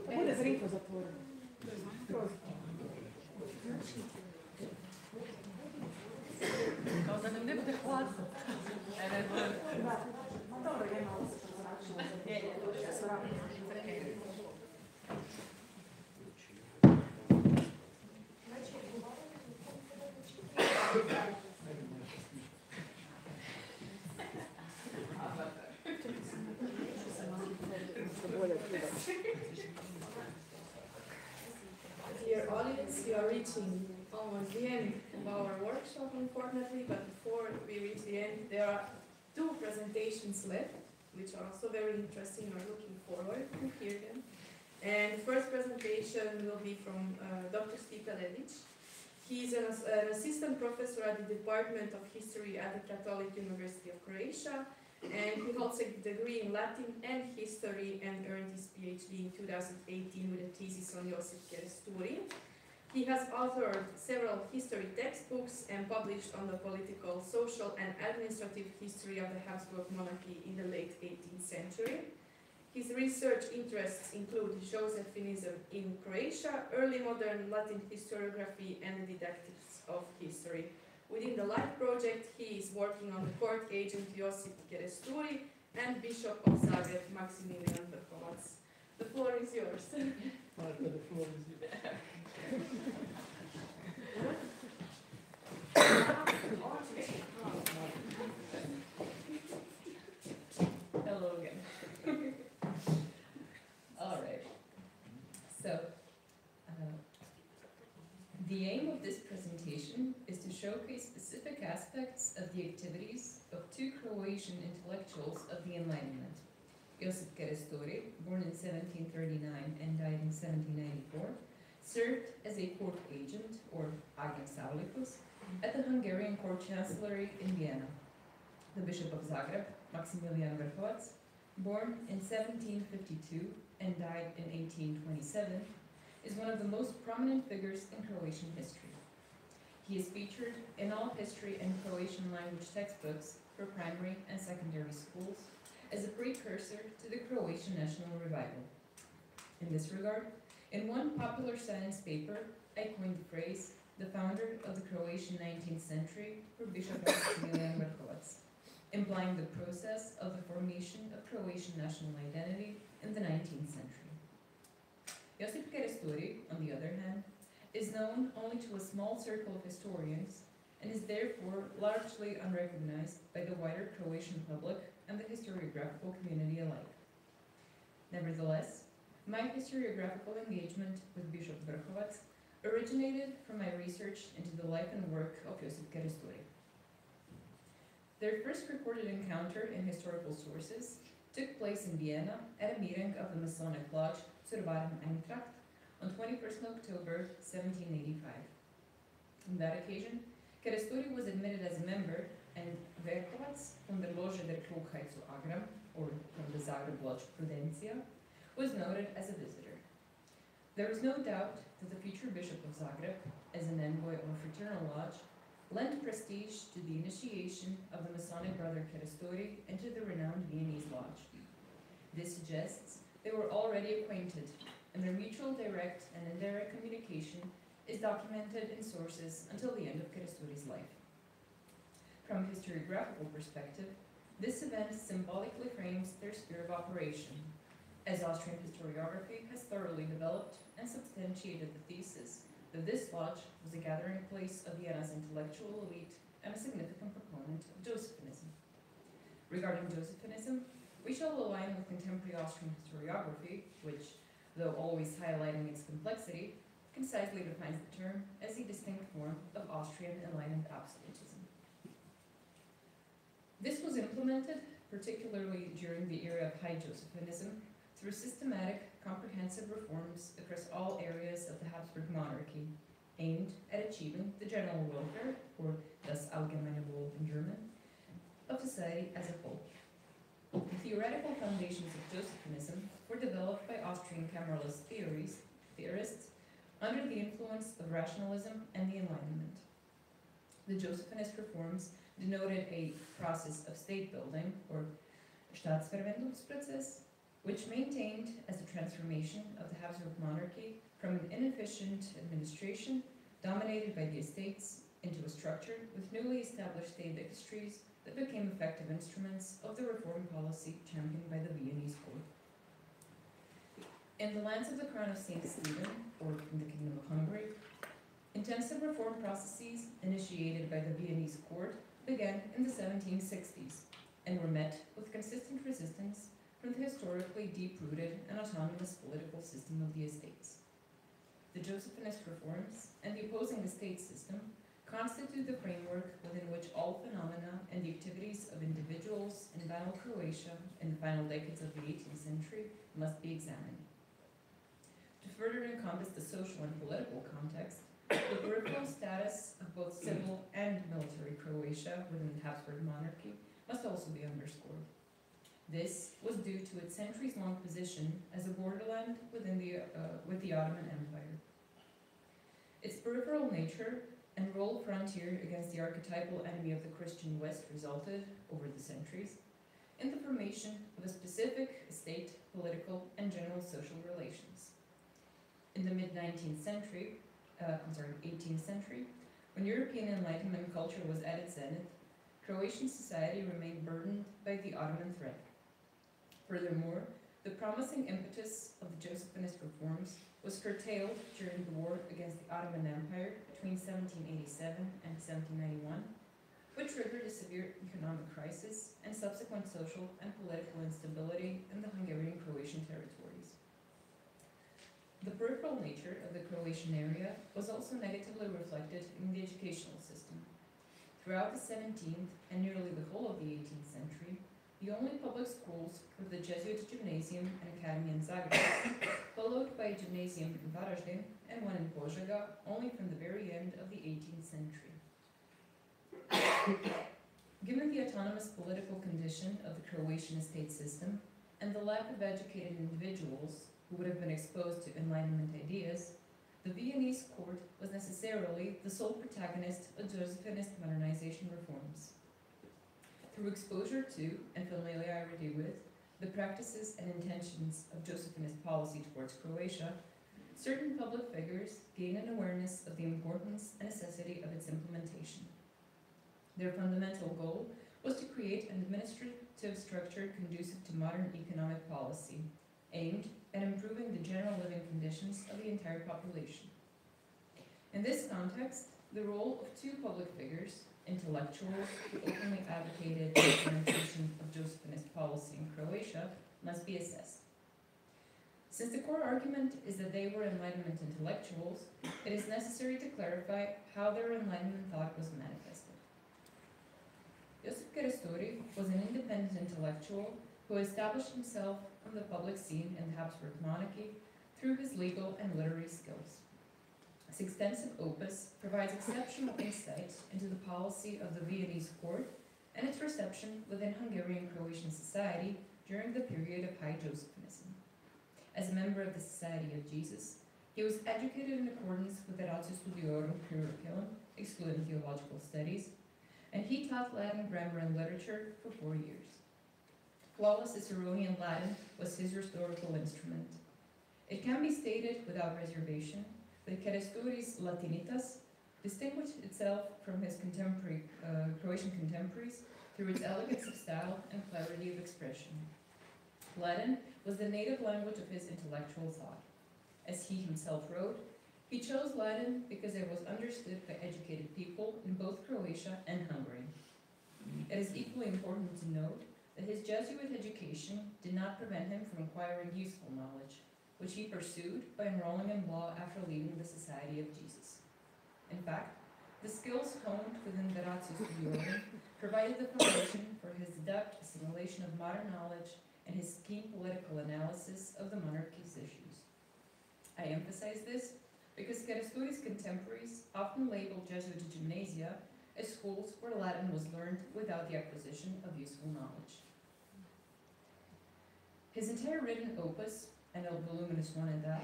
Bude zriko zatvoreno. Kao da nam ne bude hladno. Dobro, je malo se pozračilo. Dear audience, we are reaching almost the end of our workshop, unfortunately, but before we reach the end, there are two presentations left, which are also very interesting. We're looking forward to hear them. And the first presentation will be from Dr. Stipe Ledic. He's an assistant professor at the Department of History at the Catholic University of Croatia, and he holds a degree in Latin and History and earned his PhD in 2018 with a thesis on Josip Keresturi. He has authored several history textbooks and published on the political, social, and administrative history of the Habsburg monarchy in the late 18th century. His research interests include Josephinism in Croatia, early modern Latin historiography, and the didactics of history. Within the LIFE project, he is working on the court agent Josip Keresturi and Bishop of Zagreb, Maximilian Vrhovac. The floor is yours. Marta, the floor is yours. Hello again. All right. So, the aim of this presentation is to showcase specific aspects of the activities of two Croatian intellectuals of the Enlightenment. Josip Keresturi, born in 1739 and died in 1794, served as a court agent, or agent Savlikus, at the Hungarian court chancellery in Vienna. The Bishop of Zagreb, Maximilian Vrhovac, born in 1752 and died in 1827, is one of the most prominent figures in Croatian history. He is featured in all history and Croatian language textbooks for primary and secondary schools as a precursor to the Croatian national revival. In this regard, in one popular science paper, I coined the phrase, the founder of the Croatian 19th century for Bishop Maximilian Vrhovac, implying the process of the formation of Croatian national identity in the 19th century. Josip Keresturi, on the other hand, is known only to a small circle of historians and is therefore largely unrecognized by the wider Croatian public and the historiographical community alike. Nevertheless, my historiographical engagement with Bishop Vrhovac originated from my research into the life and work of Josip Keresturi. Their first recorded encounter in historical sources took place in Vienna at a meeting of the Masonic Lodge Survarum Eintracht on 21st October 1785. On that occasion, Keresturi was admitted as a member, and Vrhovac from the Loge der Klugheit zu Agram, or from the Zagreb Lodge Prudencia, was noted as a visitor. There is no doubt that the future Bishop of Zagreb, as an envoy of a fraternal lodge, lent prestige to the initiation of the Masonic brother Keresturi into the renowned Viennese lodge. This suggests they were already acquainted, and their mutual direct and indirect communication is documented in sources until the end of Keresturi's life. From a historiographical perspective, this event symbolically frames their sphere of operation, as Austrian historiography has thoroughly developed and substantiated the thesis that this lodge was a gathering place of Vienna's intellectual elite and a significant proponent of Josephinism. Regarding Josephinism, we shall align with contemporary Austrian historiography, which, though always highlighting its complexity, concisely defines the term as a distinct form of Austrian enlightened absolutism. This was implemented, particularly during the era of High Josephinism, through systematic, comprehensive reforms across all areas of the Habsburg monarchy, aimed at achieving the general welfare, or das allgemeine Wohl in German, of society as a whole. The theoretical foundations of Josephinism were developed by Austrian Cameralist theorists under the influence of rationalism and the Enlightenment. The Josephinist reforms denoted a process of state building, or Staatsverwendungsprozess, which maintained as a transformation of the Habsburg monarchy from an inefficient administration dominated by the estates into a structure with newly established state registries that became effective instruments of the reform policy championed by the Viennese court. In the lands of the Crown of St. Stephen, or in the Kingdom of Hungary, intensive reform processes initiated by the Viennese court began in the 1760s and were met with consistent resistance from the historically deep-rooted and autonomous political system of the estates. The Josephinist reforms and the opposing estate system constitute the framework within which all phenomena and the activities of individuals in Viennese Croatia in the final decades of the 18th century must be examined. To further encompass the social and political context, the peripheral status of both civil and military Croatia within the Habsburg monarchy must also be underscored. This was due to its centuries-long position as a borderland with the Ottoman Empire. Its peripheral nature and role frontier against the archetypal enemy of the Christian West resulted, over the centuries, in the formation of a specific state, political, and general social relations. In the mid-19th century, 18th century, when European Enlightenment culture was at its zenith, Croatian society remained burdened by the Ottoman threat. Furthermore, the promising impetus of the Josephinist reforms was curtailed during the war against the Ottoman Empire between 1787 and 1791, which triggered a severe economic crisis and subsequent social and political instability in the Hungarian-Croatian territories. The peripheral nature of the Croatian area was also negatively reflected in the educational system. Throughout the 17th and nearly the whole of the 18th century, the only public schools were the Jesuit Gymnasium and Academy in Zagreb, followed by a gymnasium in Varaždin and one in Požega, only from the very end of the 18th century. Given the autonomous political condition of the Croatian state system and the lack of educated individuals who would have been exposed to Enlightenment ideas, the Viennese court was necessarily the sole protagonist of Josephinist modernization reforms. Through exposure to and familiarity with the practices and intentions of Josephinist policy towards Croatia, certain public figures gain an awareness of the importance and necessity of its implementation. Their fundamental goal was to create an administrative structure conducive to modern economic policy, aimed at improving the general living conditions of the entire population. In this context, the role of two public figures, intellectuals who openly advocated the implementation of Josephinist policy in Croatia, must be assessed. Since the core argument is that they were Enlightenment intellectuals, it is necessary to clarify how their Enlightenment thought was manifested. Josip Kerestori was an independent intellectual who established himself on the public scene in the Habsburg monarchy through his legal and literary skills. His extensive opus provides exceptional insight into the policy of the Viennese court and its reception within Hungarian Croatian society during the period of High Josephinism. As a member of the Society of Jesus, he was educated in accordance with the Ratio Studiorum curriculum, excluding theological studies, and he taught Latin grammar and literature for 4 years. Flawless Ciceronian Latin was his rhetorical instrument. It can be stated without reservation that Kerestori's Latinitas distinguished itself from his Croatian contemporaries through its elegance of style and clarity of expression. Latin was the native language of his intellectual thought. As he himself wrote, he chose Latin because it was understood by educated people in both Croatia and Hungary. It is equally important to note that his Jesuit education did not prevent him from acquiring useful knowledge, which he pursued by enrolling in law after leaving the Society of Jesus. In fact, the skills honed within the Ratio Studiorum provided the foundation for his adept assimilation of modern knowledge and his keen political analysis of the monarchy's issues. I emphasize this because Kerestori's contemporaries often labeled Jesuit gymnasia as schools where Latin was learned without the acquisition of useful knowledge. His entire written opus, an old voluminous one at that,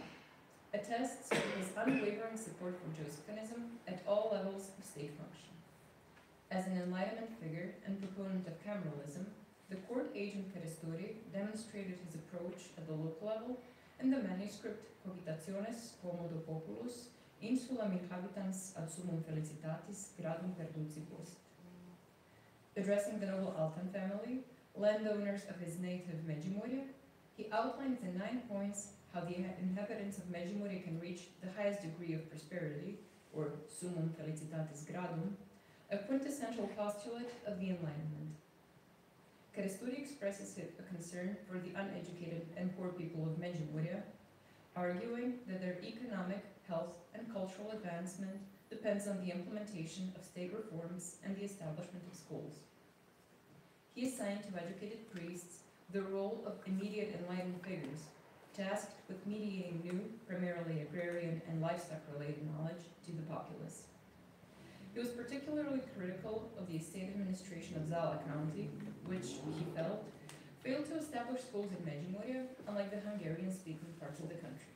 attests to his unwavering support for Josephinism at all levels of state function. As an Enlightenment figure and proponent of cameralism, the court agent Perestori demonstrated his approach at the local level in the manuscript Cogitationes Quomodo Populus Insulam inhabitans ad sumum felicitatis gradum perduci post. Addressing the noble Altan family, landowners of his native Medjugorje, he outlines in 9 points how the inhabitants of Medjugorje can reach the highest degree of prosperity, or summum felicitatis gradum, a quintessential postulate of the Enlightenment. Caresturi expresses a concern for the uneducated and poor people of Medjugorje, arguing that their economic, health, and cultural advancement depends on the implementation of state reforms and the establishment of schools. He assigned to educated priests the role of immediate enlightened figures, tasked with mediating new, primarily agrarian and livestock-related knowledge to the populace. He was particularly critical of the state administration of Zala County, which, he felt, failed to establish schools in Medjugorje, unlike the Hungarian-speaking parts of the country.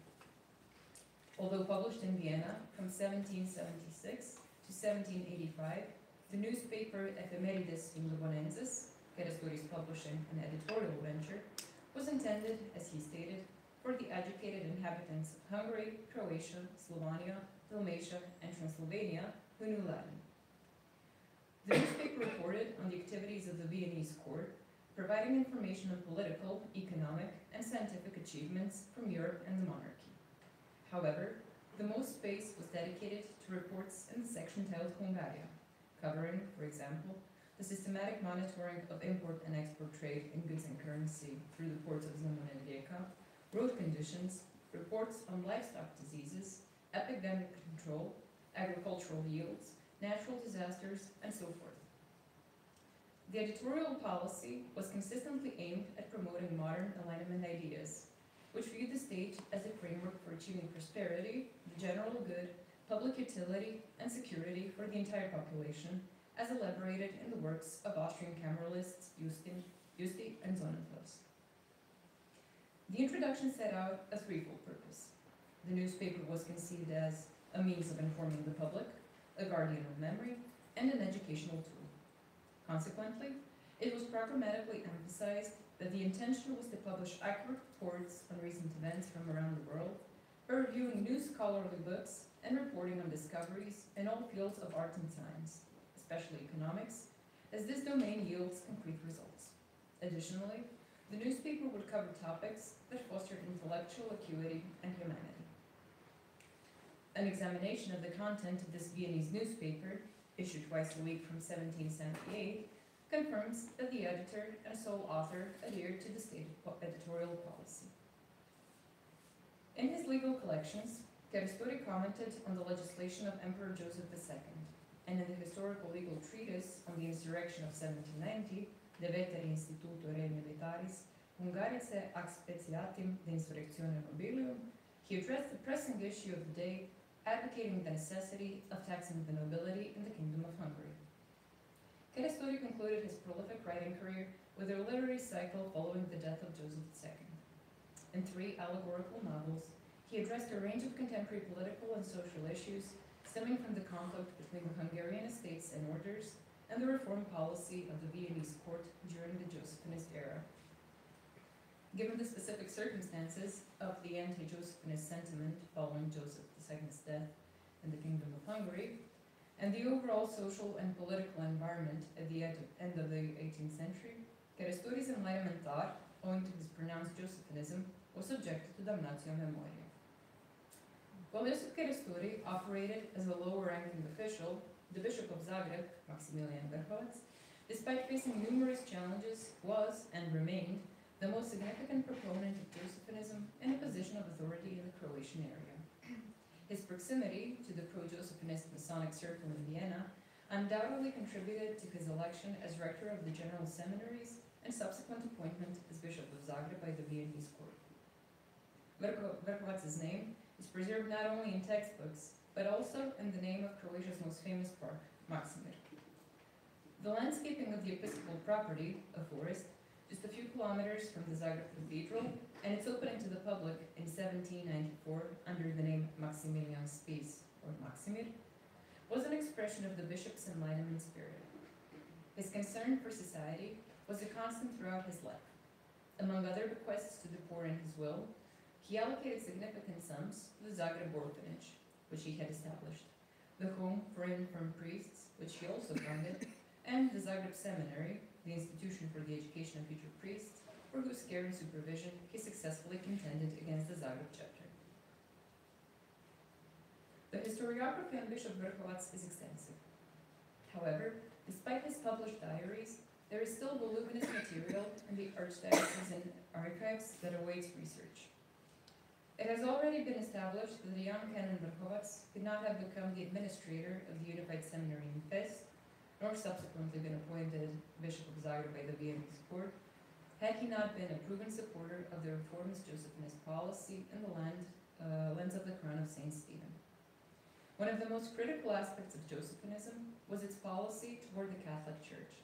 Although published in Vienna from 1776 to 1785, the newspaper Ephemeridis Lubonensis, Caresturi's publishing an editorial venture, was intended, as he stated, for the educated inhabitants of Hungary, Croatia, Slovenia, Dalmatia, and Transylvania who knew Latin. The newspaper reported on the activities of the Viennese court, providing information on political, economic, and scientific achievements from Europe and the monarchy. However, the most space was dedicated to reports in the section titled Hungaria, covering, for example, the systematic monitoring of import and export trade in goods and currency through the ports of Zemun and Rijeka, road conditions, reports on livestock diseases, epidemic control, agricultural yields, natural disasters, and so forth. The editorial policy was consistently aimed at promoting modern Enlightenment ideas, which viewed the state as a framework for achieving prosperity, the general good, public utility, and security for the entire population, as elaborated in the works of Austrian cameralists Justi and Sonnenfels. The introduction set out a threefold purpose. The newspaper was conceived as a means of informing the public, a guardian of memory, and an educational tool. Consequently, it was programmatically emphasized that the intention was to publish accurate reports on recent events from around the world, by reviewing new scholarly books and reporting on discoveries in all fields of art and science, especially economics, as this domain yields concrete results. Additionally, the newspaper would cover topics that fostered intellectual acuity and humanity. An examination of the content of this Viennese newspaper, issued twice a week from 1778, confirms that the editor and sole author adhered to the stated editorial policy. In his legal collections, Caresturi commented on the legislation of Emperor Joseph II, and in the historical legal treatise on the insurrection of 1790, De Veteri Instituto Rei Militaris, Hungarice ac speciatim de insurrectione nobilium, he addressed the pressing issue of the day, advocating the necessity of taxing the nobility in the Kingdom of Hungary. Caresturi concluded his prolific writing career with a literary cycle following the death of Joseph II. In 3 allegorical novels, he addressed a range of contemporary political and social issues stemming from the conflict between the Hungarian estates and orders and the reform policy of the Viennese court during the Josephinist era. Given the specific circumstances of the anti-Josephinist sentiment following Joseph II's death in the Kingdom of Hungary, and the overall social and political environment at the end of the 18th century, Caresturi's Enlightenment thought, owing to his pronounced Josephinism, was subjected to damnatio memoriae. While Joseph Caresturi operated as a lower-ranking official, the Bishop of Zagreb, Maximilian Verhowetz, despite facing numerous challenges, was, and remained, the most significant proponent of Josephinism in a position of authority in the Croatian area. His proximity to the pro-Josephinist Masonic circle in Vienna undoubtedly contributed to his election as rector of the general seminaries and subsequent appointment as Bishop of Zagreb by the Viennese court. Verhowetz's name is preserved not only in textbooks, but also in the name of Croatia's most famous park, Maksimir. The landscaping of the episcopal property, a forest, just a few kilometers from the Zagreb Cathedral, and its opening to the public in 1794 under the name Maximilian Spies, or Maximir, was an expression of the bishop's Enlightenment spirit. His concern for society was a constant throughout his life. Among other bequests to the poor in his will, he allocated significant sums to the Zagreb orphanage, which he had established, the home for infirm priests, which he also founded, and the Zagreb Seminary, the institution for the education of future priests, for whose care and supervision he successfully contended against the Zagreb chapter. The historiography on Bishop Vrhovac is extensive. However, despite his published diaries, there is still voluminous material in the archdiocesan archives that awaits research. It has already been established that the young Canon Vrhovac could not have become the administrator of the Unified Seminary in Pest, nor subsequently been appointed Bishop of Zagreb by the Viennese court, had he not been a proven supporter of the reformist Josephinist policy in the lands of the Crown of St. Stephen. One of the most critical aspects of Josephinism was its policy toward the Catholic Church.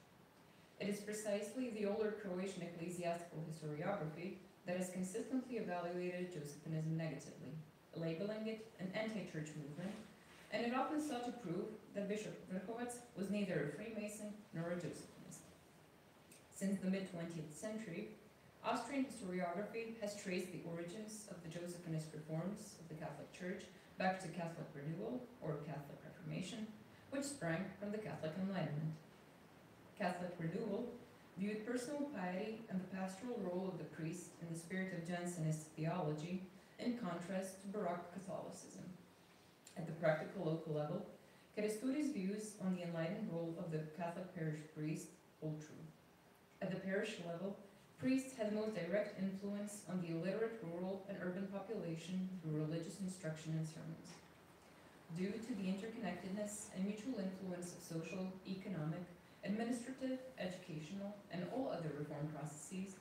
It is precisely the older Croatian ecclesiastical historiography that has consistently evaluated Josephinism negatively, labeling it an anti-church movement, and it often sought to prove that Bishop Vrhovac was neither a Freemason nor a Josephinist. Since the mid-20th century, Austrian historiography has traced the origins of the Josephinist reforms of the Catholic Church back to Catholic renewal, or Catholic Reformation, which sprang from the Catholic Enlightenment. Catholic renewal viewed personal piety and the pastoral role of the priest in the spirit of Jansenist theology, in contrast to Baroque Catholicism. At the practical local level, Keresturi's views on the enlightened role of the Catholic parish priest hold true. At the parish level, priests had the most direct influence on the illiterate rural and urban population through religious instruction and sermons. Due to the interconnectedness and mutual influence of social, economic, administrative, educational, and all other reform processes,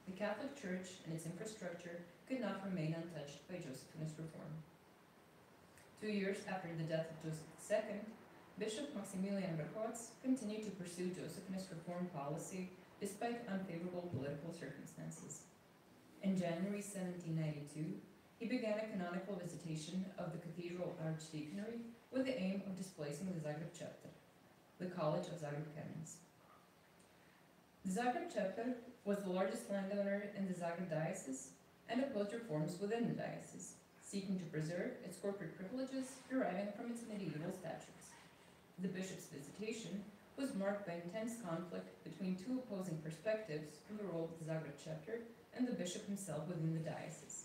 the Catholic Church and its infrastructure could not remain untouched by Josephinist reform. 2 years after the death of Joseph II, Bishop Maximilian Vrhovac continued to pursue Josephinist reform policy despite unfavorable political circumstances. In January 1792, he began a canonical visitation of the Cathedral Archdeaconry with the aim of displacing the Zagreb chapter, the College of Zagreb Canons. The Zagreb chapter was the largest landowner in the Zagreb diocese and opposed reforms within the diocese, seeking to preserve its corporate privileges deriving from its medieval statutes. The bishop's visitation was marked by intense conflict between two opposing perspectives on the role of the Zagreb chapter and the bishop himself within the diocese.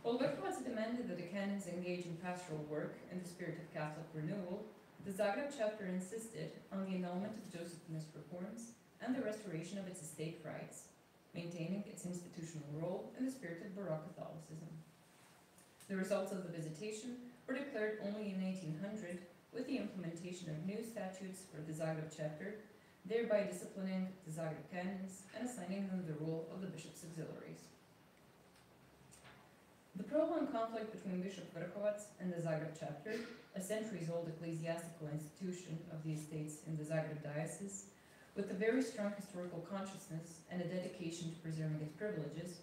While Vrhovac demanded that the canons engage in pastoral work in the spirit of Catholic renewal, the Zagreb chapter insisted on the annulment of Josephinist reforms and the restoration of its estate rights, maintaining its institutional role in the spirit of Baroque Catholicism. The results of the visitation were declared only in 1800 with the implementation of new statutes for the Zagreb chapter, thereby disciplining the Zagreb canons and assigning them the role of the bishop's auxiliaries. The prolonged conflict between Bishop Vrhovac and the Zagreb chapter, a centuries-old ecclesiastical institution of the estates in the Zagreb diocese, with a very strong historical consciousness and a dedication to preserving its privileges,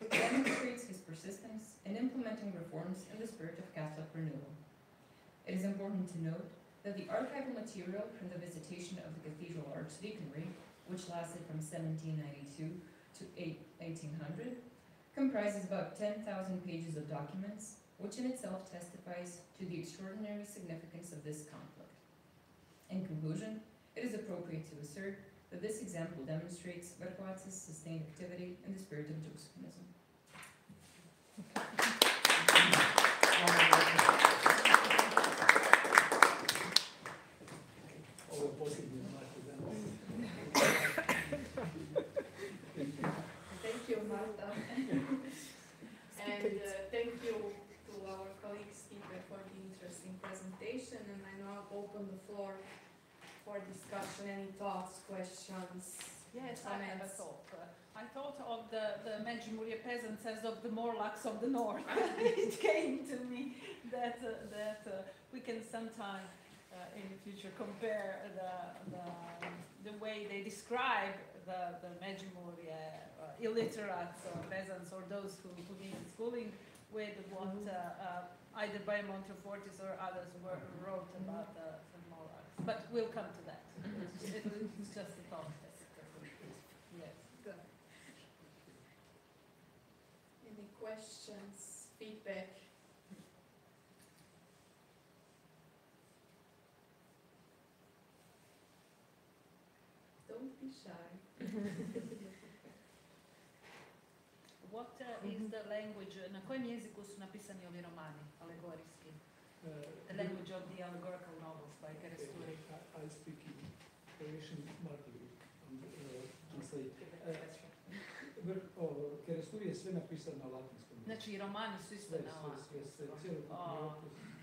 demonstrates his persistence in implementing reforms in the spirit of Catholic renewal. It is important to note that the archival material from the visitation of the Cathedral Archdeaconry, which lasted from 1792 to 1800, comprises about 10,000 pages of documents, which in itself testifies to the extraordinary significance of this conflict. In conclusion, it is appropriate to assert that this example demonstrates Vrhovac's sustained activity in the spirit of Josephinism. Thank you, Marta. And thank you to our colleague speaker for the interesting presentation. And I now open the floor for discussion. Any thoughts, questions? Yes, I have a thought. I thought of the Medjugorje peasants as of the Morlacks of the north. It came to me that we can sometime in the future compare the the way they describe the Međimurje illiterates or peasants or those who needed schooling with what either by Montefortis or others wrote about the Morlachs. But we'll come to that. It's just a thought. Yes. Good. Any questions, feedback? Don't be shy. What is the language, na kojem jeziku su napisani ovi romani, alegorijski? The language of the allegorical novels by Keresturi. I speak in Croatian markedly. Keresturi je sve napisao na latinskom. Znači i romani su isto na latinskom. Cijelo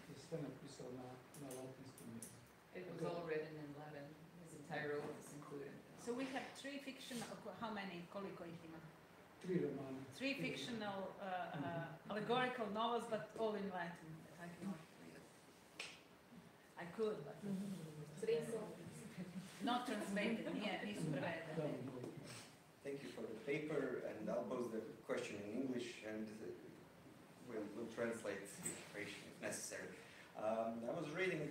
je sve napisao na latinskom jeziku. It was all written in Latin. His entire oath is included. So we have three fictional, how many, koliko ih ima? 3 romana. 3 fictional allegorical novels, but all in Latin. I cannot read it. I could, but not translated. Nisu prevedene. Thank you for the paper, and I'll pose the question in English, and we'll translate the information if necessary. I was reading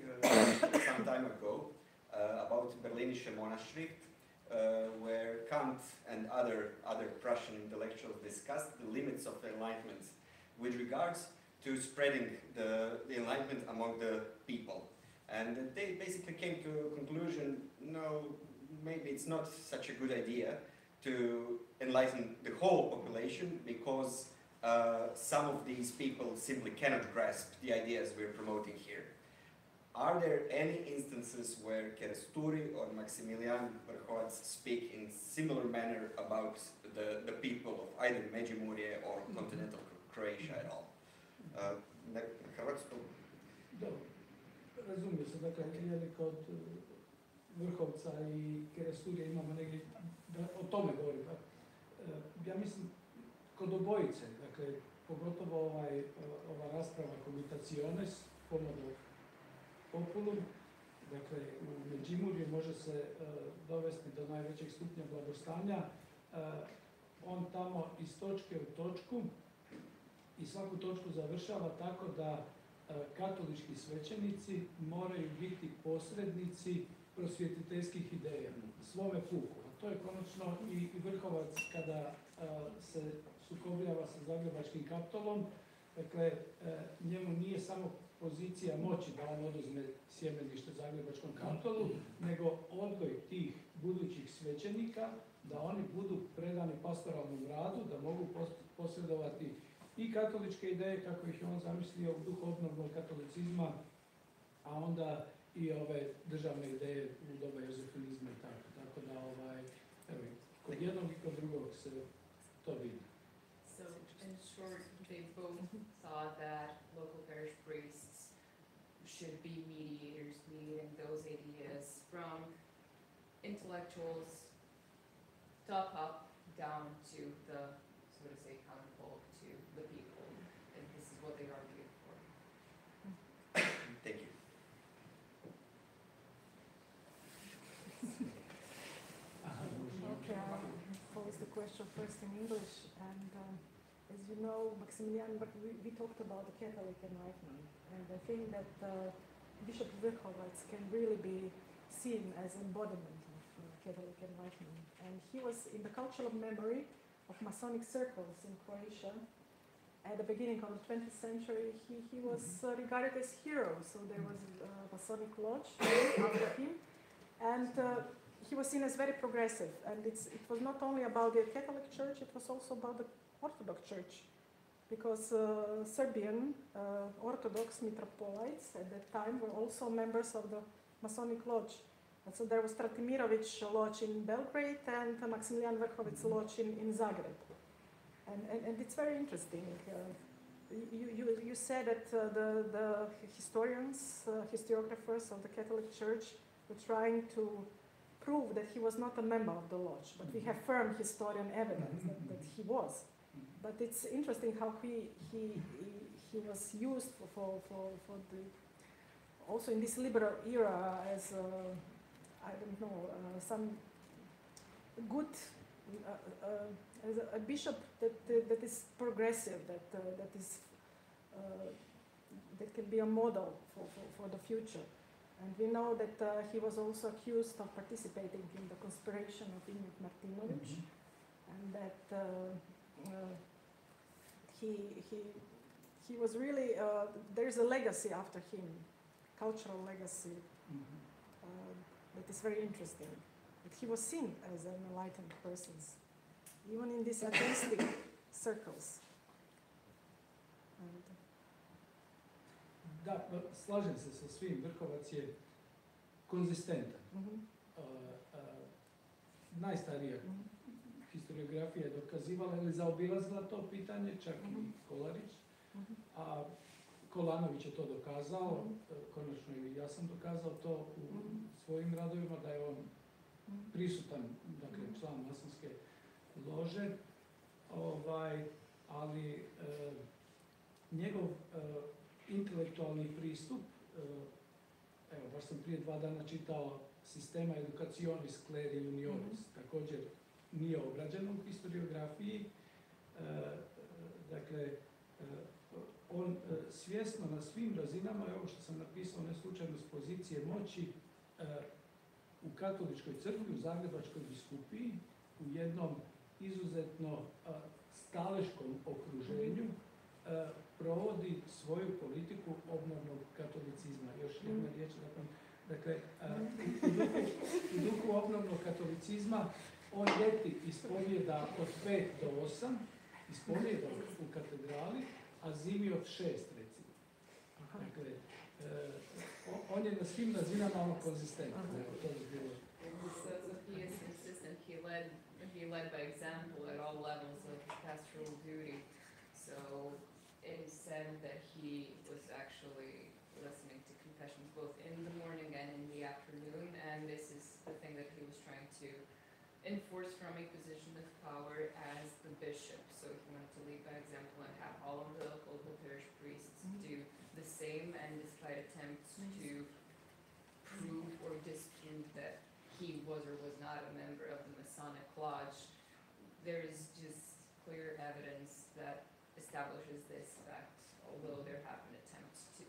some time ago about Berlinische Monatschrift, where Kant and other Prussian intellectuals discussed the limits of the Enlightenment with regards to spreading the Enlightenment among the people. And they basically came to a conclusion, no, maybe it's not such a good idea to enlighten the whole population, because some of these people simply cannot grasp the ideas we're promoting here. Are there any instances where Keresturi or Maximilian Vrhovac speak in similar manner about the people of either Međimurje or continental Croatia at all? Na hrvatskom? Dobro, razumije se, dakle, je li kod Vrhovca i Keresturija imamo negdje, da o tome govorim. Ja mislim, kod obojice, dakle, pogotovo ova rasprava Comitationes, pomodo populum, dakle, u Međimurju može se dovesti do najvećeg stupnja blagostanja. On tamo iz točke u točku i svaku točku završava tako da katolički svećenici moraju biti posrednici prosvjetiteljskih ideja, svome puku. A to je konačno i Vrhovac kada se sukobljava sa zagrebačkim kaptolom. Dakle, njemu nije samo pozicija moći da on oduzme sjemenište zagrebačkom kaptolu, nego odgoj tih budućih svećenika, da oni budu predani pastoralnom radu, da mogu posredovati i katoličke ideje, kako ih je on zamislio, u duhu obnovnog katolicizma, a onda i ove državne ideje u doba jozefinizma i tako. Tako da, evo, kod jednog i kod drugog se to vidi. So, in short, they both saw that local parish priests should be mediators, mediating those ideas from intellectuals top up down to the, so to say, common folk, to the people, and this is what they argued for. Thank you. Okay, I'll pose the question first in English. And as you know, Maximilian, but we talked about the Catholic Enlightenment. And I think that Bishop Vrhovac can really be seen as embodiment of Catholic Enlightenment. And he was in the cultural memory of Masonic circles in Croatia. At the beginning of the 20th century, he was regarded as hero. So there was a Masonic lodge after him. And he was seen as very progressive, and it was not only about the Catholic Church, it was also about the Orthodox Church, because Serbian Orthodox Mitropolites at that time were also members of the Masonic Lodge. And so there was Stratimirović Lodge in Belgrade and Maximilian Vrhovac Lodge in Zagreb. And it's very interesting. You said that the historians, historiographers of the Catholic Church were trying to prove that he was not a member of the lodge, but we have firm historian evidence that he was. But it's interesting how he was used for the, also in this liberal era as I don't know, some good, as a bishop that is progressive, that is that can be a model for the future. And we know that he was also accused of participating in the conspiration of Ignat Martinovic, and that he was really, there's a legacy after him, cultural legacy, that is very interesting. That he was seen as an enlightened person, even in these atheistic circles. And Da, pa slažem se sa svim. Vrhovac je konzistentan. Najstarija historiografija je dokazivala ili zaobilazila to pitanje, čak i Kolarić. A Kolanović je to dokazao, konačno i ja sam dokazao to u svojim radovima, da je on prisutan, dakle, član masonske lože, ali njegov intelektualni pristup, evo, baš sam prije 2 dana čitao Sistema educationis cleri junioris, također nije obrađeno u historiografiji, dakle, on svjesno na svim razinama, ovo što sam napisao, ne slučajno s pozicije moći, u katoličkoj crkvi, u Zagrebačkoj biskupiji, u jednom izuzetno staleškom okruženju, provodi svoju politiku obnovnog katolicizma. Još jedna riječ, dakle, u duhu obnovnog katolicizma on ljeti ispovjeda od 5 do 8, ispovjeda u katedrali, a zimi od 6, recimo. Dakle, on je na svim razinama konzistentan. So he is consistent. He led by example at all levels of pastoral duty. So it is said that he was actually listening to confessions both in the morning and in the afternoon, and this is the thing that he was trying to enforce from a position of power as the bishop. So he wanted to lead by example and have all of the local parish priests do the same, and despite attempts to prove or dispute that he was or was not a member of the Masonic Lodge, there is just clear evidence that establishes this fact, although there have been attempts to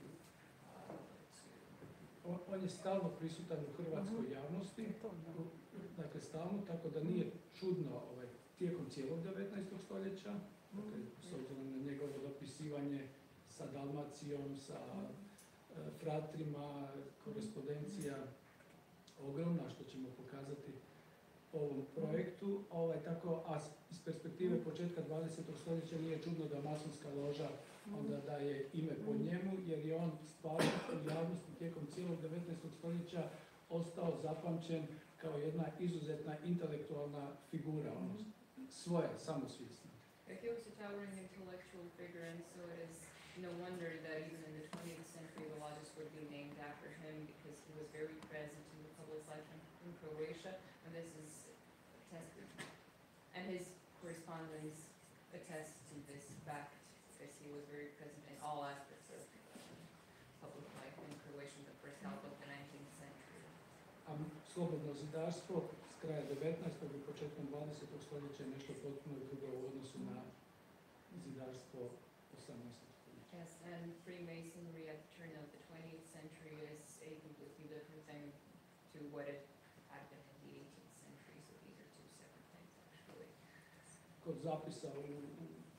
On je stalno prisutan u hrvatskoj javnosti, dakle stalno, tako da nije čudno tijekom cijelog 19. stoljeća, dakle, s obzirom na njegovo dopisivanje sa Dalmacijom, sa fratrima, korespondencija ogromna, što ćemo pokazati ovom projektu. Tako, a iz perspektive početka 20. stoljeća nije čudno da masonska loža onda daje ime po njemu, jer je on stvarno u javnosti tijekom cijelog 19. stoljeća ostao zapamćen kao jedna izuzetna intelektualna figura, svoja, samosvjesna. He was a towering intellectual figure, and so it is no wonder that even in the 20th century the lodges would be named after him, because he was very present in the public life in Croatia, and this is attested. And his correspondence attests to this fact, because he was very present in all aspects of public life in Croatia in the first half of the 19th century. A slobodno zidarstvo s kraja 19. i početkom 20. stoljeća je nešto potpuno drugo u odnosu na zidarstvo 18. stoljeća. Yes, and Freemasonry at the turn of the 20th century is a completely different thing to what it had been in the 18th century, so these are two separate things actually. Kod zapisa u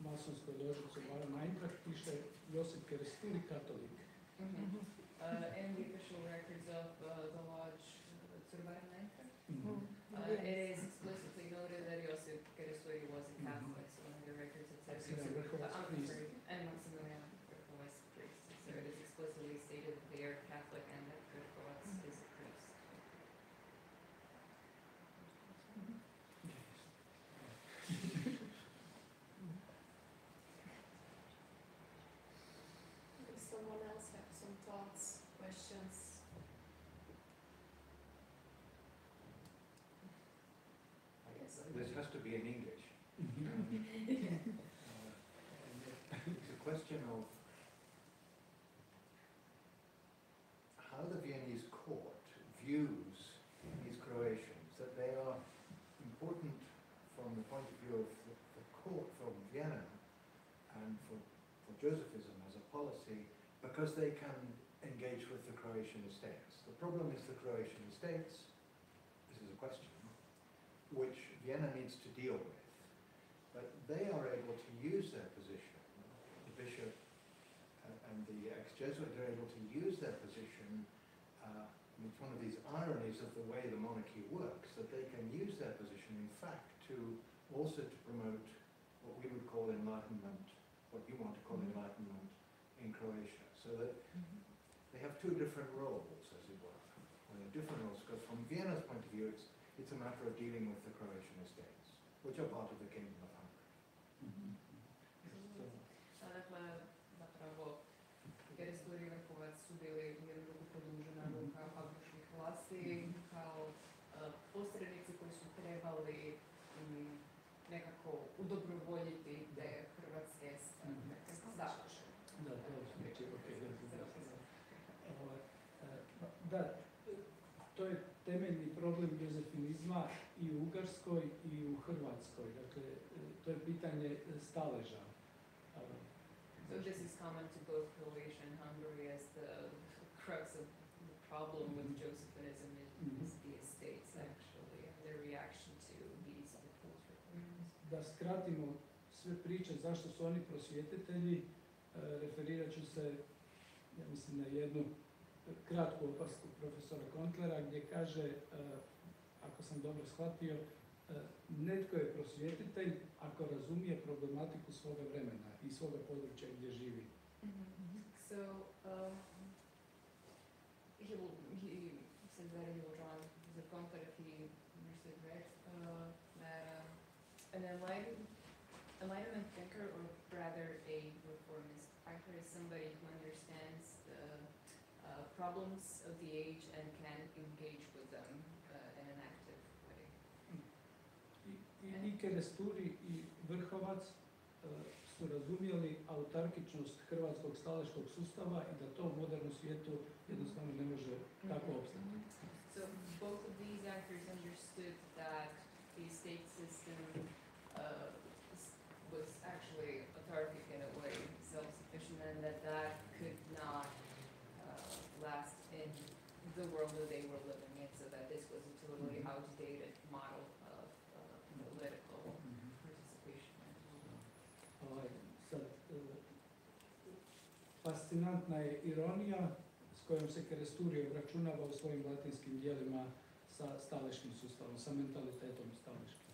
masonskoj loži Crvara Najntrak piše Josip Keresturi katolik. In the official records of the lodge Crvara Najntrak, it is explicitly noted that Josip Keresturi was a Catholic, so in the records it says and Maximilian Vrhovac priest. So it is explicitly stated that they are Catholic and that Vrhovac is a priest. Does someone else have some thoughts, questions? This has to be in English. It's a question of how the Viennese court views his point of view of the court from Vienna and for Josephism as a policy, because they can engage with the Croatian estates. The problem is the Croatian estates, this is a question, which Vienna needs to deal with. But they are able to use their position, the bishop and the ex-Jesuit are able to use their position. It's one of these ironies of the way the monarchy works, that they can use their position, in fact, to also to promote what we would call enlightenment, what you want to call enlightenment in Croatia. So that they have two different roles, as it were. Well, they're different roles, because from Vienna's point of view, it's a matter of dealing with the Croatian estates, which are part of the Kingdom of Hungary. Dakle, zapravo, Gerestori i Vrhovac su bili u jednu ruku produžena ruka habsburških vlasti kao posrednici koji su trebali nekako udobrovoljiti te hrvatske završe. Da, to znači, da, to je temeljni problem jozefinizma i u Ugarskoj i u Hrvatskoj. Dakle, to je pitanje staleža. So this is common to both Croatia and Hungary as the crux of the problem with Josephinism is the estates actually and their reaction to these reforms. Da skratimo sve priče zašto su oni prosvjetitelji, referirat ću se, ja mislim, na jednu kratku opasku profesora Kontlera gdje kaže, ako sam dobro shvatio, netko je prosvjetitelj ako razumije problematiku svoga vremena i svoga područja gdje živi. So he said that he will draw the Kontler if he understood right that an enlightenment thinker, or rather a reformist thinker, is somebody who understands the problems of the age and can engage with them in an active way. I Kerestori i Vrhovac su razumjeli autarkičnost hrvatskog staleškog sustava i da to u modernom svijetu jednostavno ne može tako opstati. So both of these actors understood that the state system was actually autarkic in a way, self-sufficient, and that could not last in the world that they were living in, so that this was a totally outdated model of political participation. Sad, fascinantna je ironija s kojom se Kerestori obračunava u svojim latinskim dijelima sa staleškim sustavom, sa mentalitetom staleškim.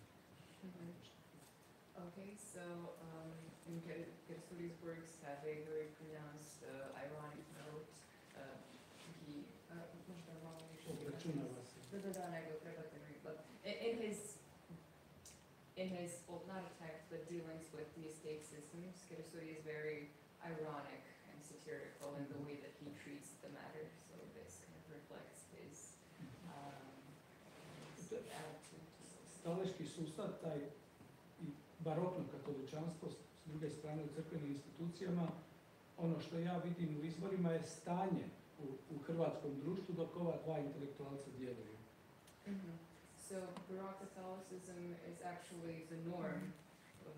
Okay, so in Kerestori's works have a very pronounced ironic note. Obračunava se. In his, well, not attacks, but dealings with the estate systems, Kerestori is very ironic and satirical in the way that he treats the matter, so this kind of reflects his attitude to this. Staleški sustav, taj i barokno katoličanstvo, s druge strane u crkvenim institucijama, ono što ja vidim u izvorima je stanje u hrvatskom društvu dok ova dva intelektualca djeluju. So Baroque Catholicism is actually the norm of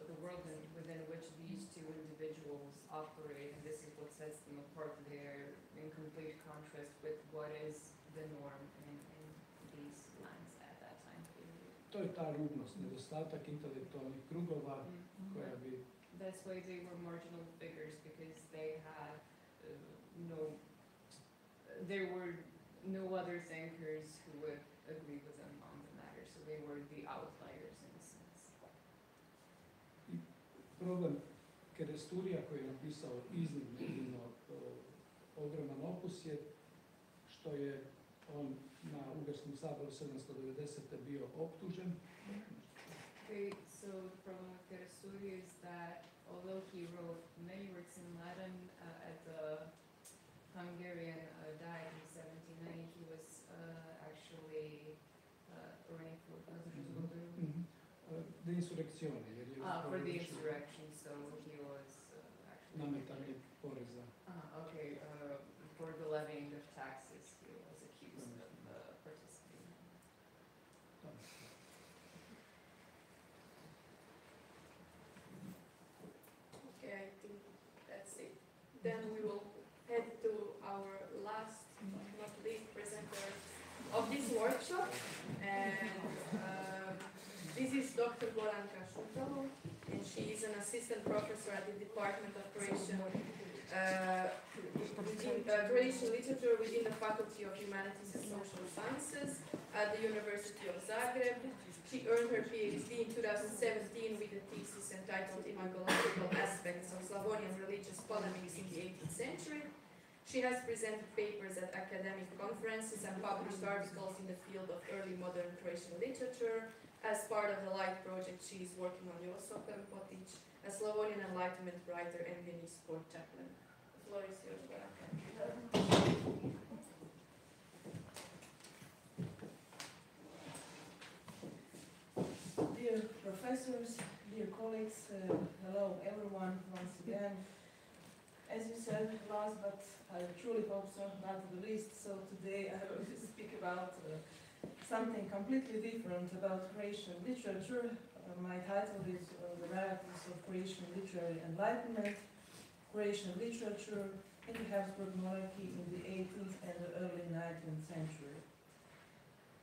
the world within which these two individuals operate, and this is what sets them apart. They're in complete contrast with what is the norm in these lands at that time period. To je ta rubnost, nedostatak intelektualnih krugova koja bi... That's why they were marginal figures, because they had there were no other thinkers who would agree with them on the matter, so they were the outliers in a sense. I problem Kerestorija koji je napisao iznimno ogroman opus je što je on na Ugarskom saboru 790. bio optužen. Okay, so the problem with Kerestori is that although he wrote many works in Latin, at the Hungarian died in 1790, he was actually running for The insurrezione. for the insurrection, so he was actually Nametanje poreza. okay, for the levying of taxes, he was accused of participating. then we will head to our last, not least, presenter of this workshop. And this is Dr. Goranka Šutalo, and she is an assistant professor at the Department of Croatian Literature within the Faculty of Humanities and Social Sciences at the University of Zagreb. She earned her PhD in 2017 with a thesis entitled Imagological Aspects of Slavonian Religious Polemics in the 18th Century. She has presented papers at academic conferences and published articles in the field of early modern Croatian literature. As part of the LIGHT project, she is working on Josip Potić, a Slavonian Enlightenment writer and Viennese court chaplain. The floor is yours, Goranka. Dear professors, dear colleagues, hello everyone once again. As you said, last but I truly hope so, not the least, so today I will speak about something completely different about Croatian literature. My title is The Varieties of Croatian Literary Enlightenment, Croatian Literature in the Habsburg Monarchy in the 18th and the early 19th century.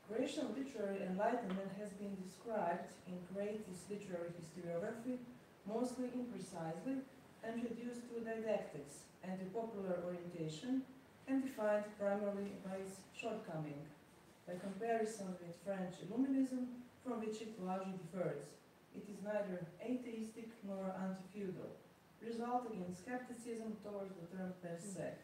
Croatian literary enlightenment has been described in Croatian literary historiography, mostly imprecisely, and reduced to didactics and a popular orientation, and defined primarily by its shortcoming, by comparison with French Illuminism, from which it largely differs. It is neither atheistic nor anti-feudal, resulting in skepticism towards the term per se,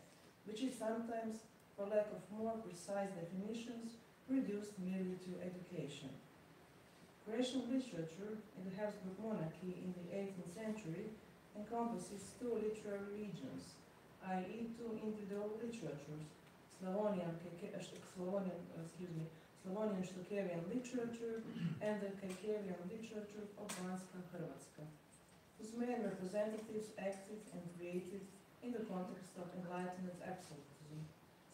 which is sometimes, for lack of more precise definitions, reduced merely to education. Croatian literature in the Habsburg monarchy in the 18th century encompasses two literary regions, i.e. two individual literatures, Slavonian Shtukevian literature and the Kajkevian literature of Banska Hrvatska, whose main representatives acted and created in the context of Enlightenment absolutism,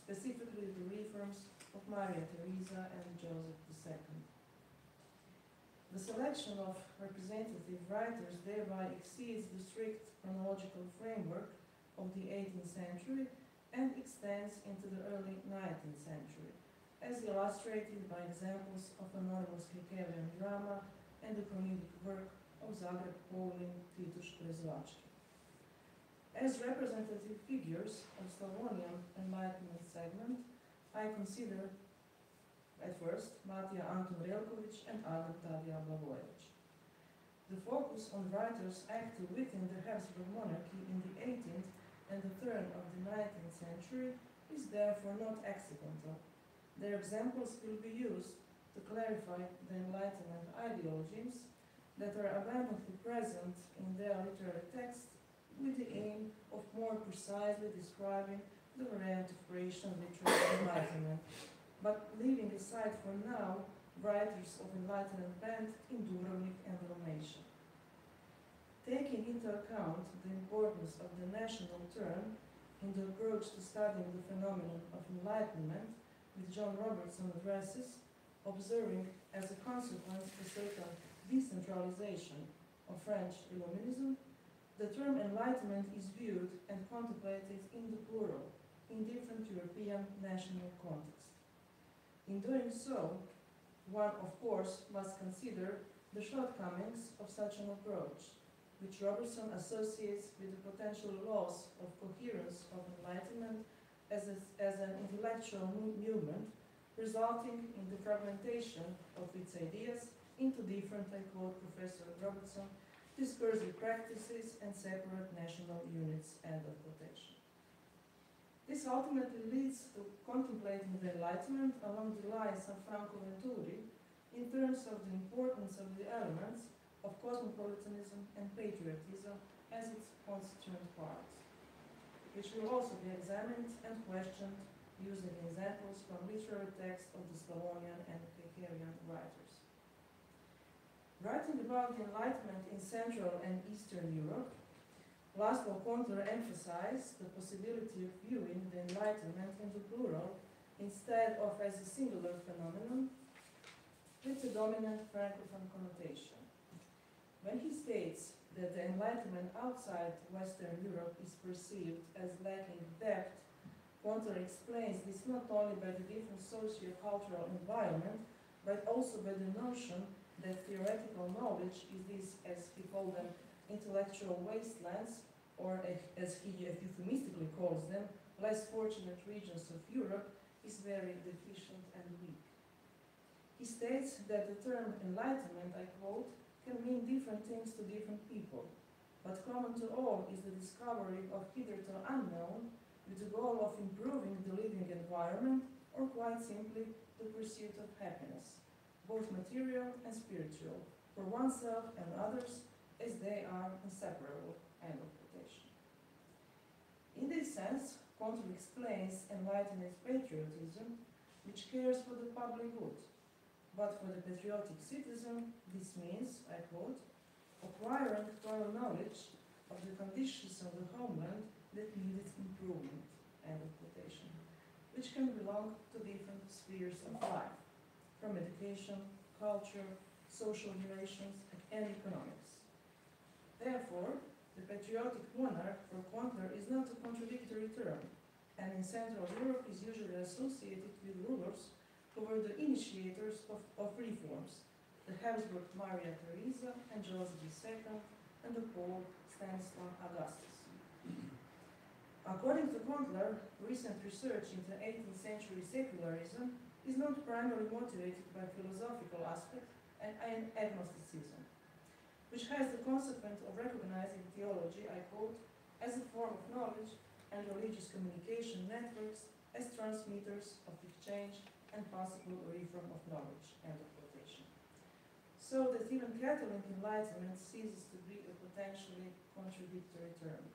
specifically the reforms of Maria Theresa and Joseph II. The selection of representative writers thereby exceeds the strict chronological framework of the 18th century and extends into the early 19th century, as illustrated by examples of anonymous Kajkevian drama and the comedic work of Zagreb Polin Tituš Prezovački. As representative figures of Slavonian Enlightenment segment, I consider at first Matija Antun Relković and Adam Tadija Blagojevich. The focus on writers active within the Habsburg monarchy in the 18th and the turn of the 19th century is therefore not accidental. Their examples will be used to clarify the Enlightenment ideologies that are abundantly present in their literary texts with the aim of more precisely describing the variant of Croatian literary enlightenment, but leaving aside for now writers of Enlightenment bent in Dubrovnik and Dalmatia. Taking into account the importance of the national turn in the approach to studying the phenomenon of Enlightenment, which John Robertson addresses, observing as a consequence a certain decentralization of French Illuminism, the term Enlightenment is viewed and contemplated in the plural, in different European national contexts. In doing so, one of course must consider the shortcomings of such an approach, which Robertson associates with the potential loss of coherence of Enlightenment as an intellectual movement, resulting in the fragmentation of its ideas into different, I quote Professor Robertson, discursive practices and separate national units, end of quotation. This ultimately leads to contemplating the Enlightenment along the lines of Franco Venturi in terms of the importance of the elements of cosmopolitanism and patriotism as its constituent parts, which will also be examined and questioned using examples from literary texts of the Slavonian and Kajkevian writers. Writing about the Enlightenment in Central and Eastern Europe, Laszlo Kontor emphasized the possibility of viewing the Enlightenment in the plural instead of as a singular phenomenon with a dominant Francophone connotation. When he states that the Enlightenment outside Western Europe is perceived as lacking depth, Conter explains this not only by the different socio-cultural environment, but also by the notion that theoretical knowledge is this, as he called them, intellectual wastelands, or as he euphemistically calls them, less fortunate regions of Europe, is very deficient and weak. He states that the term enlightenment, I quote, can mean different things to different people, but common to all is the discovery of hitherto unknown with the goal of improving the living environment, or quite simply the pursuit of happiness, both material and spiritual, for oneself and others, as they are inseparable. End of quotation. In this sense, Conter explains Enlightenment patriotism, which cares for the public good. But for the patriotic citizen, this means, I quote, acquiring thorough knowledge of the conditions of the homeland that needed improvement, end of quotation, which can belong to different spheres of life, from education, culture, social relations, and economics. Therefore, the patriotic monarch for Conter is not a contradictory term, and in Central Europe is usually associated with rulers who were the initiators of reforms, the Habsburg Maria Theresa and Joseph II, and the Pope Stanislaw Augustus. According to Conter, recent research into 18th century secularism is not primarily motivated by philosophical aspects and agnosticism, which has the consequence of recognizing theology, I quote, as a form of knowledge and religious communication networks as transmitters of exchange and possible reform of knowledge, end of quotation. So that even Catholic enlightenment ceases to be a potentially contradictory term.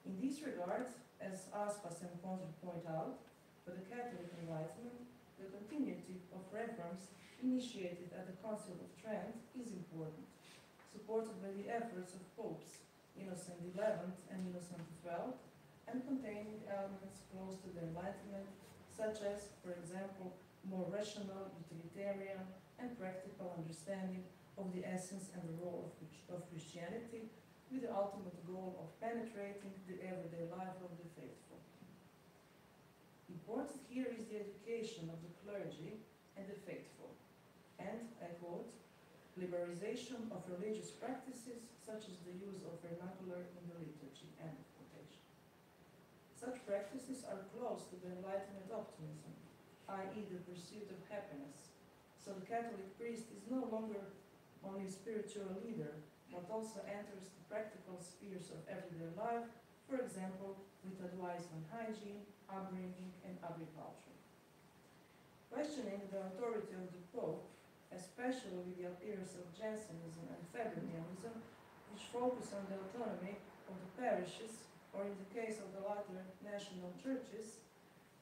In this regard, as Aspas and Conter point out, for the Catholic enlightenment, the continuity of reforms initiated at the Council of Trent is important, supported by the efforts of popes Innocent XI and Innocent XII, and containing elements close to the Enlightenment, such as, for example, more rational, utilitarian, and practical understanding of the essence and the role of Christianity, with the ultimate goal of penetrating the everyday life of the faithful. Important here is the education of the clergy and the faithful, and, I quote, liberalization of religious practices such as the use of vernacular in the liturgy, end of quotation. Such practices are close to the Enlightenment optimism, i.e. the pursuit of happiness. So the Catholic priest is no longer only a spiritual leader, but also enters the practical spheres of everyday life, for example, with advice on hygiene, upbringing, and agriculture. Questioning the authority of the Pope, especially with the appearance of Jansenism and Fabricianism, which focus on the autonomy of the parishes, or in the case of the latter, national churches,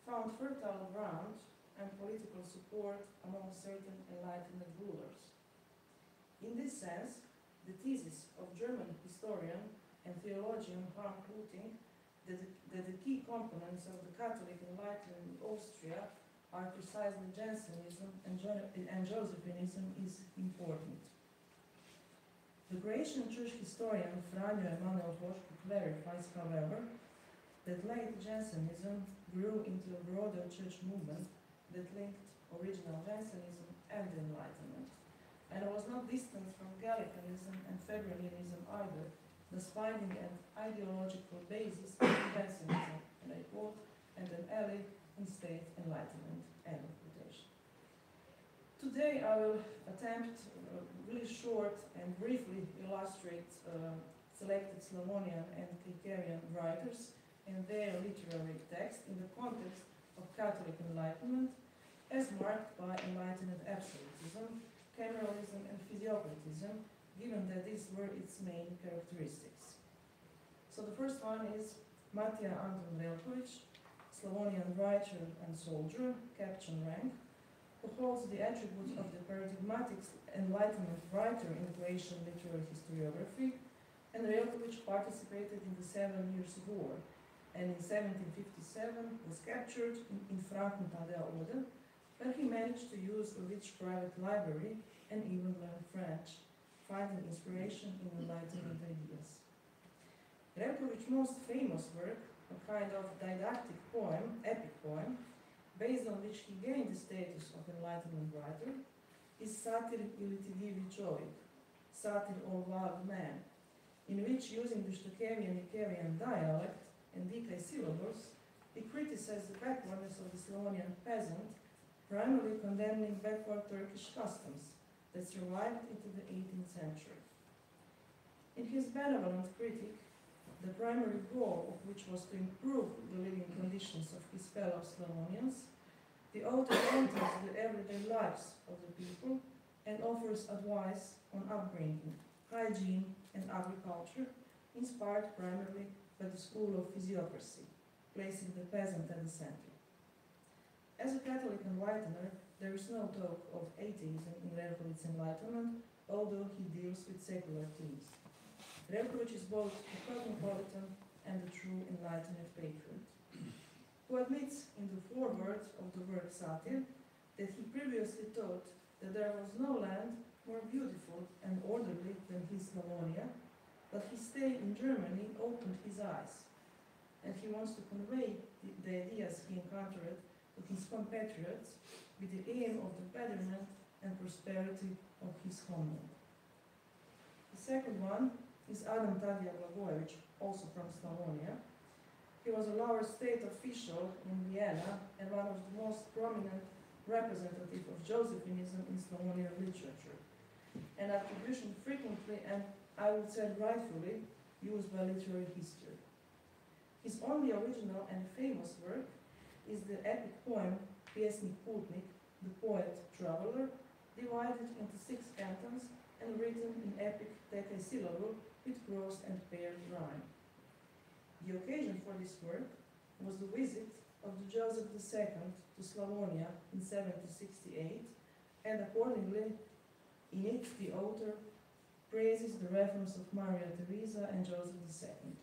found fertile ground and political support among certain Enlightenment rulers. In this sense, the thesis of German historian and theologian Frank Luting that the key components of the Catholic Enlightenment in Austria are precisely Jansenism and Josephinism is important. The Croatian church historian Franjo Emanuel Hoško clarifies, however, that late Jansenism grew into a broader church movement that linked original Jansenism and the Enlightenment, and was not distant from Gallicanism and Fabricianism either, thus finding an ideological basis in Jansenism, and I quote, and an ally in state enlightenment, end of quotation. Today I will attempt really short and briefly illustrate selected Slavonian and Hungarian writers and their literary text in the context of Catholic Enlightenment as marked by Enlightenment absolutism, cameralism, and physiocratism, given that these were its main characteristics. So the first one is Matija Anton Velković, Slavonian writer and soldier, captain rank, who holds the attributes of the paradigmatic Enlightenment writer in Croatian literary historiography, and Velković participated in the 7 Years' War, and in 1757 was captured in Frankfurt an der Oder, where he managed to use a rich private library and even learn French, finding inspiration in Enlightenment ideas. Repkovich's most famous work, a kind of didactic poem, epic poem, based on which he gained the status of Enlightenment writer, is Satir ili ti divi čovjek, Satir o wild man, in which, using the Shtukevian dialect and decay syllables, he criticized the backwardness of the Slavonian peasant, primarily condemning backward Turkish customs that survived into the 18th century. In his benevolent critique, the primary goal of which was to improve the living conditions of his fellow Slavonians, the author enters the everyday lives of the people and offers advice on upbringing, hygiene, and agriculture, inspired primarily by the school of physiocracy, placing the peasant at the center. As a Catholic enlightener, there is no talk of atheism in Repkovich's Enlightenment, although he deals with secular themes. Repkovich is both a cosmopolitan and a true Enlightenment patriot, who admits in the foreword of the work Satir that he previously thought that there was no land more beautiful and orderly than his Slavonia, but his stay in Germany opened his eyes, and he wants to convey the ideas he encountered to his compatriots with the aim of the betterment and prosperity of his homeland. The second one is Adam Tadija Blagojevich, also from Slavonia. He was a lower state official in Vienna and one of the most prominent representative of Josephinism in Slavonian literature, an attribution frequently and, I would say rightfully, used by literary history. His only original and famous work is the epic poem Piesnik Putnik, the poet-traveler, divided into 6 cantons and written in epic decasyllable with prose and paired rhyme. The occasion for this work was the visit of the Joseph II to Slavonia in 1768, and accordingly, in it the author praises the reference of Maria Theresa and Joseph II.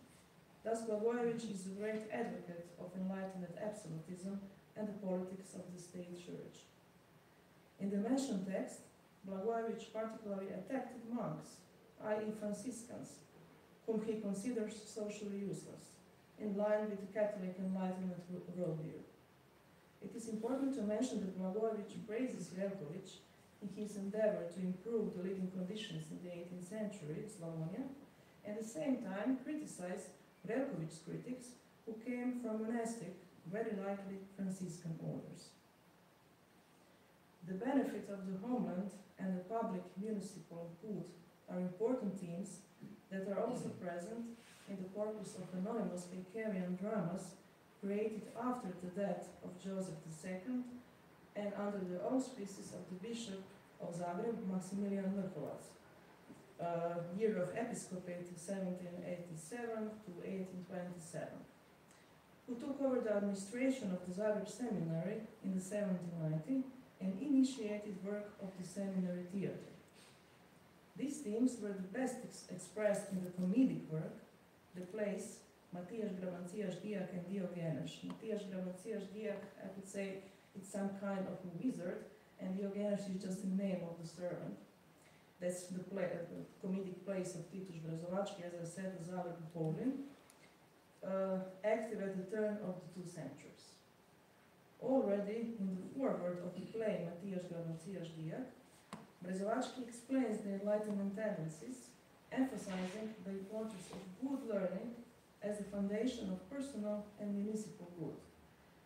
Thus, Blagojevich is a great advocate of Enlightenment absolutism and the politics of the state church. In the mentioned text, Blagojevich particularly attacked monks, i.e. Franciscans, whom he considers socially useless, in line with the Catholic Enlightenment worldview. It is important to mention that Blagojevich praises Repkovich in his endeavor to improve the living conditions in the 18th century Slavonia, and at the same time criticized Repkovich's critics who came from monastic, very likely Franciscan orders. The benefit of the homeland and the public municipal good are important themes that are also present in the corpus of anonymous Hungarian dramas created after the death of Joseph II and under the auspices of the Bishop of Zagreb, Maximilian Mrkovac, year of episcopate 1787 to 1827, who took over the administration of the Zagreb Seminary in the 1790 and initiated work of the seminary theatre. These themes were the best expressed in the comedic work, the plays Matthias Grabancias Diak and Diogenes. Matthias Grabancias Diak, I would say, it's some kind of a wizard, and Diogenes is just the name of the servant. That's the comedic plays of Titus Brezovački, as I said, the Zagreb Poland, active at the turn of the 2 centuries. Already in the foreword of the play Matthias Grabancias Diak, Brezovački explains the Enlightenment tendencies, emphasizing the importance of good learning as the foundation of personal and municipal good,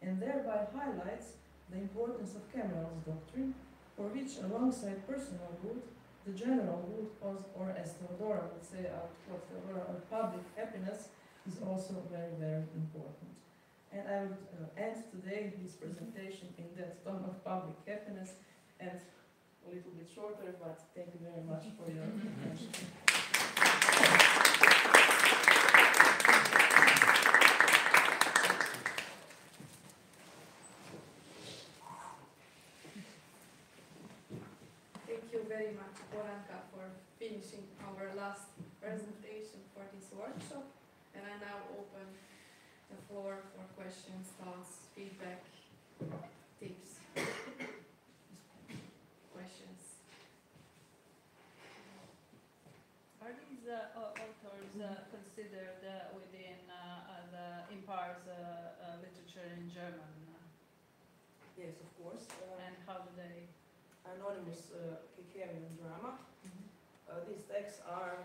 and thereby highlights the importance of Cameral's doctrine, for which, alongside personal good, the general good, or as Theodora would say, public happiness, is also very, very important. And I would end today this presentation in that tone of public happiness, and a little bit shorter, but thank you very much for your attention. Thank you very much, Boranka, for finishing our last presentation for this workshop. And I now open the floor for questions, thoughts, feedback, tips, questions. authors considered within the Empire's literature in German? Yes, of course. And how do they? Anonymous Kekerian drama. These texts are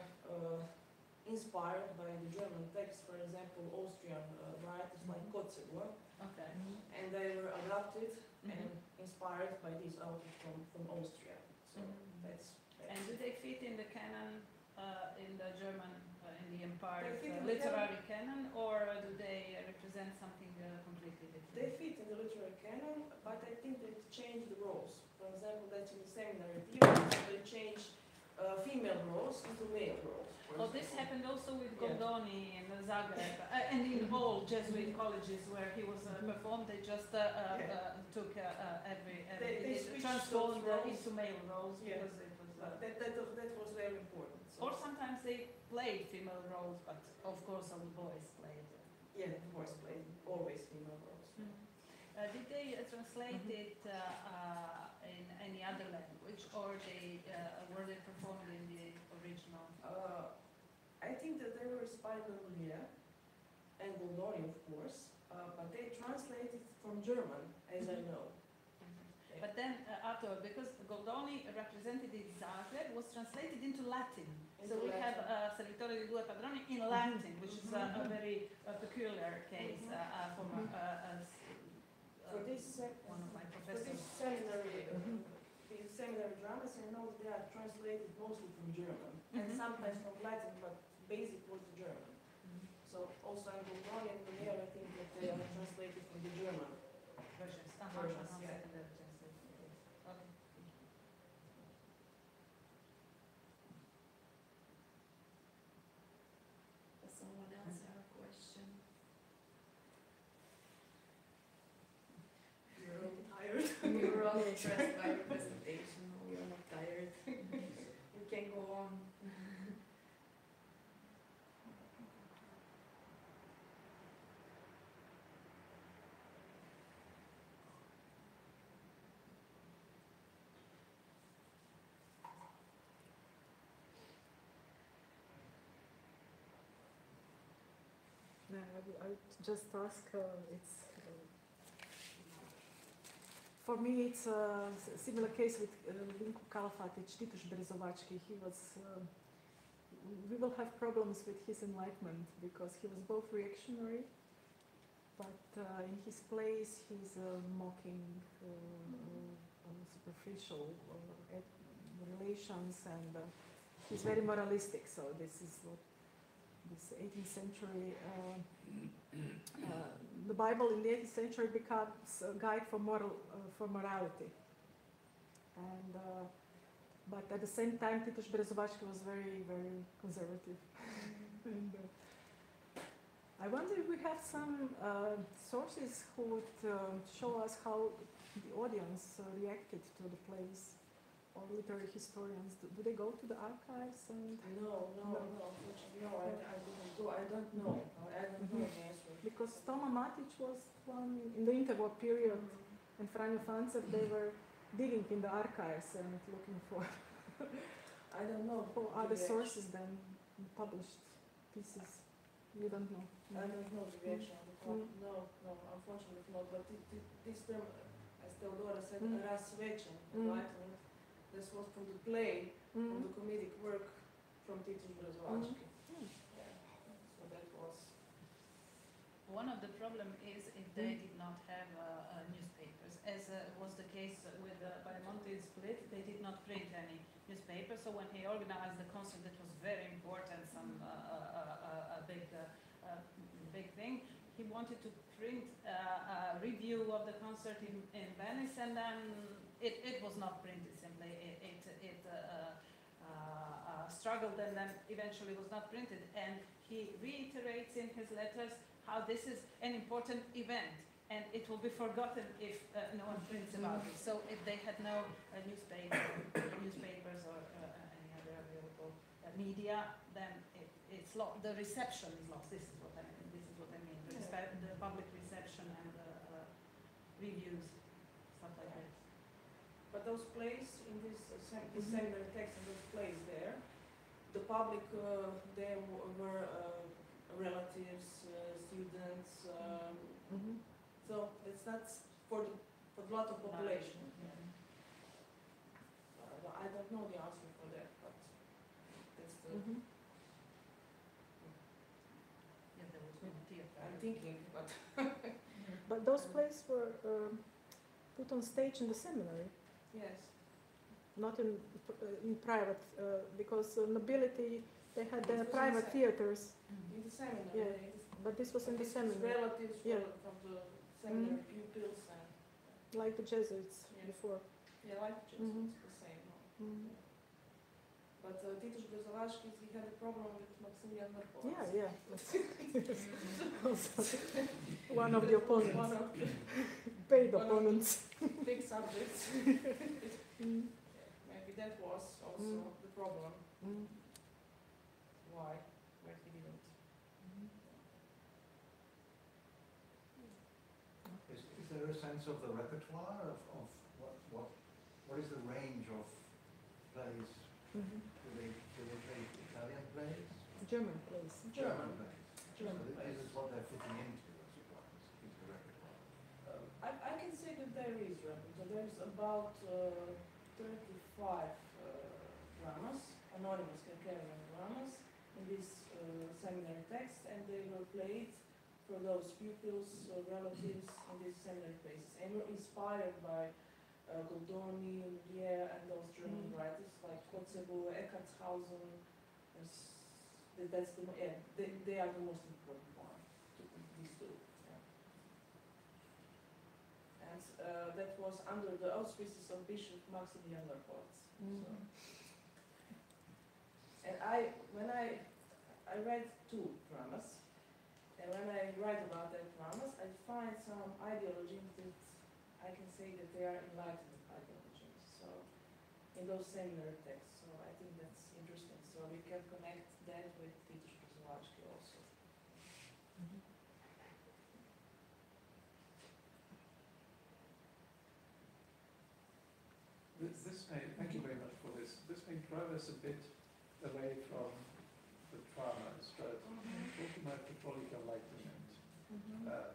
inspired by the German texts, for example, Austrian writers like Kotzebue, Okay. and they were adapted Mhm. and inspired by these authors from Austria. So that's And do they fit in the canon, in the German, in the Empire's They fit in the literary canon, or do they represent something completely different? they fit in the literary canon, but I think they changed the roles. For example, that in the seminary period, they changed female roles into male roles. for Oh, this example. happened also with Yeah. Goldoni in Zagreb, and in all Jesuit colleges where he was performed, they just took They it switched transformed those roles. into male roles Yeah. because it was. That was very important. So Or sometimes they played female roles, but of course all the boys played. yeah, the boys played always female roles. Did they translate it in any other language, or were they performed in the original? I think that they were inspired by Molière and Goldoni, of course, but they translated from German, as I know. But then afterward, because Goldoni represented in Zagreb, was translated into Latin. So Into we have Latin. Servitore di Due Padroni in Latin, which is a very peculiar case for For this one of my for this professors. seminary, these seminary dramas, I know they are translated mostly from German and Mhm. sometimes from Latin, but basic was the German. So also in Goldoni and Molière, I think that they are translated from the German. Versions. Versions, yeah. Secondary translation. Okay. Does someone else have a question? You're all tired. We were all impressed by your presentation. We are not tired. You can go on. No, I would just ask, for me it's a similar case with Vinko Kalafatić, Titus Brezovački. He was, we will have problems with his enlightenment because he was both reactionary, but in his plays he's mocking superficial relations, and he's very moralistic, so this is what this 18th century, the Bible in the 18th century becomes a guide for morality. And, but at the same time, Titus Brezovački was very, very conservative. And, I wonder if we have some sources who would show us how the audience reacted to the plays, or literary historians. Do they go to the archives? And No, unfortunately, no, I didn't go. I don't know. I don't know the answer. because Toma Matic was one in the interwar period, and Franjo Fancev, they were digging in the archives and looking for I don't know. for other the sources than published pieces. You don't know. I don't know the reaction of the crowd. Mm. No, unfortunately not. But this term, as Theodora said, Mm. Rasvechen, Mm. enlightenment, this was from the play, from Mm. the comedic work from Titus Brezovački. Mm. Yeah. So that was. One of the problem is if they did not have newspapers, as was the case with Baiamonte's split. They did not print any newspapers, so when he organized the concert, that was very important, some a big thing. He wanted to print a review of the concert in Venice, and then it was not printed. Simply, it struggled, and then eventually was not printed. And he reiterates in his letters how this is an important event, and it will be forgotten if no one prints about it. So if they had no newspapers or any other available media, then it's lost. The reception is lost. This is what I mean. The public reception and reviews, stuff like that. But those plays in this seminary text and those plays there, the public there were relatives, students. Mhm. So it's not for the lot of population. I don't know the answer for that, but that's the. Mhm. I'm thinking, but But those plays were put on stage in the seminary, yes. not in private, because nobility, they had their It was private inside. theaters, In the seminary. Yeah, but this was in the His seminary, relatives Yeah. from the seminary pupils and like the Jesuits Yeah. before. yeah, like just Mhm. it's the same. No? Mhm. But Titus Brzovalskis, he had a problem with Maximilian Mrkov. Yeah, yeah. Also, one of the opponents, One of the paid one of the- opponents. big subjects. Mm. Maybe that was also the problem. Mm. Why? Why he didn't. Is there a sense of the repertoire of what is the range of plays? Mhm. Do they play Italian plays? German plays. German. plays. German So plays. this is what they're fitting into, I suppose, is the repertoire. I can say that there is repertoire. There's about 35 dramas, anonymous Kankarian dramas, in this seminary text, and they were played for those pupils, relatives in these seminary places, and were inspired by Goldoni, Lier, and those German writers like Kotzebue, Eckartshausen. That's the they are the most important one. These two. Yeah. And that was under the auspices of Bishop Maximilian Lerport. Mm. So. And when I read 2 dramas, and when I write about that dramas, I find some ideologies that I can say that they are enlightened ideologies. So in those seminary texts, so I think that's interesting. So we can connect that with Titus Brzovalski also. This may, thank you very much for this. This may drive us a bit away from the dramas, but talking about Catholic Enlightenment,